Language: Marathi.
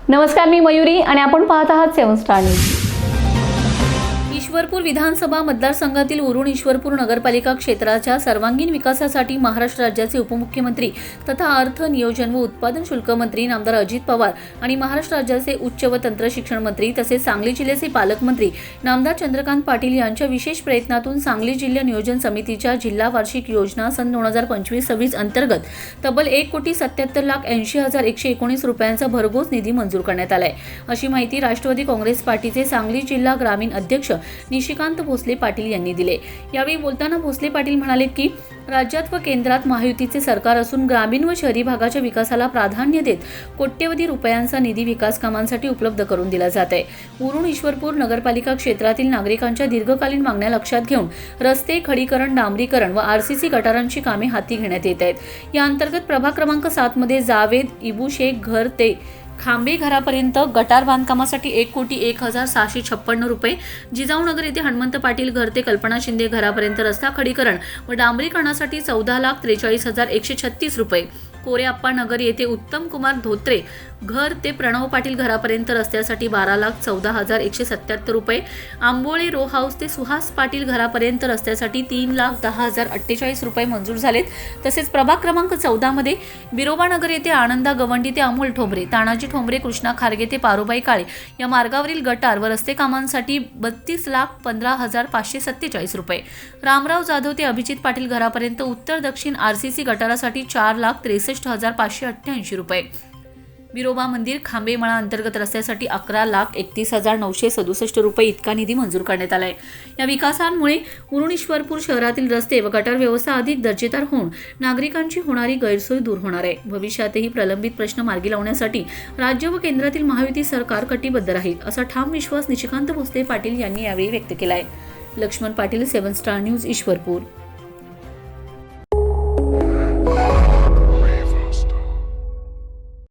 नमस्कार, मी मयुरी आणि आपण पाहत आहात 7 स्टार न्यूज। ईश्वरपूर विधानसभा मतदारसंघातील उरुण ईश्वरपूर नगरपालिका क्षेत्राच्या सर्वांगीण विकासासाठी महाराष्ट्र राज्याचे उपमुख्यमंत्री तथा अर्थ, नियोजन व उत्पादन शुल्क मंत्री नामदार अजित पवार आणि महाराष्ट्र राज्याचे उच्च व तंत्र शिक्षण मंत्री तसेच सांगली जिल्ह्याचे पालकमंत्री नामदार चंद्रकांत पाटील यांच्या विशेष प्रयत्नातून सांगली जिल्हा नियोजन समितीच्या जिल्हा वार्षिक योजना सन 2025-26 अंतर्गत तब्बल 1,77,80,119 रुपयांचा भरघोस निधी मंजूर करण्यात आलाय, अशी माहिती राष्ट्रवादी काँग्रेस पार्टीचे सांगली जिल्हा ग्रामीण अध्यक्ष निशिकांत भोसले पाटील यांनी दिले। यावेळी बोलताना भोसले पाटील म्हणाले की राज्यात व केंद्रात महायुतीचे सरकार असून ग्रामीण व शहरी भागाच्या विकासाला प्राधान्य देत कोट्यवधी रुपयांचा निधी विकास कामांसाठी उपलब्ध करून दिला जात आहे। उरुण ईश्वरपूर नगरपालिका क्षेत्रातील नागरिकांच्या दीर्घकालीन मागण्या लक्षात घेऊन रस्ते, खडीकरण, डांबरीकरण व आरसीसी गटारांची कामे हाती घेण्यात येत आहेत। या अंतर्गत प्रभाग क्रमांक 7 मध्ये जावेद इबू शेख घर ते खांबे घरापर्यंत गटार बांधकामासाठी 1,01,656 रुपये, जिजाऊनगर येथे हनुमंत पाटील घर ते कल्पना शिंदे घरापर्यंत रस्ता खडीकरण व डांबरीकरणासाठी 14,43,136 रुपये, कोरेअप्पा नगर येथे उत्तम कुमार धोत्रे घर ते प्रणव पाटील घरापर्यंत रस्त्यासाठी 12,14,177 रुपये, आंबोळे रो हाऊस ते सुहास पाटील घरापर्यंत रस्त्यासाठी 3,10,048 रुपये मंजूर झालेत। तसेच प्रभाग क्रमांक 14 मध्ये बिरोबा नगर येथे आनंदा गवंडी ते अमोल ठोंबरे, तानाजी ठोंबरे, कृष्णा खारगे ते पारुबाई काळे या मार्गावरील गटार व रस्ते कामांसाठी 32,15,547 रुपये, रामराव जाधव ते अभिजित पाटील घरापर्यंत उत्तर दक्षिण आरसीसी गटारासाठी 4,63,588 रुपये, बिरोबा मंदिर खांबेमळा अंतर्गत रस्त्यासाठी 11,31,967 रुपये इतका निधी मंजूर करण्यात आलाय। या विकासांमुळे उरुण ईश्वरपूर शहरातील रस्ते व गटार व्यवस्था अधिक दर्जेदार होऊन नागरिकांची होणारी गैरसोय दूर होणार आहे। भविष्यातही प्रलंबित प्रश्न मार्गी लावण्यासाठी राज्य व केंद्रातील महायुती सरकार कटिबद्ध राहील, असा ठाम विश्वास निशिकांत भोसले पाटील यांनी यावेळी व्यक्त केलाय। Laxman Patil, 7 Star News, Ishwarpur.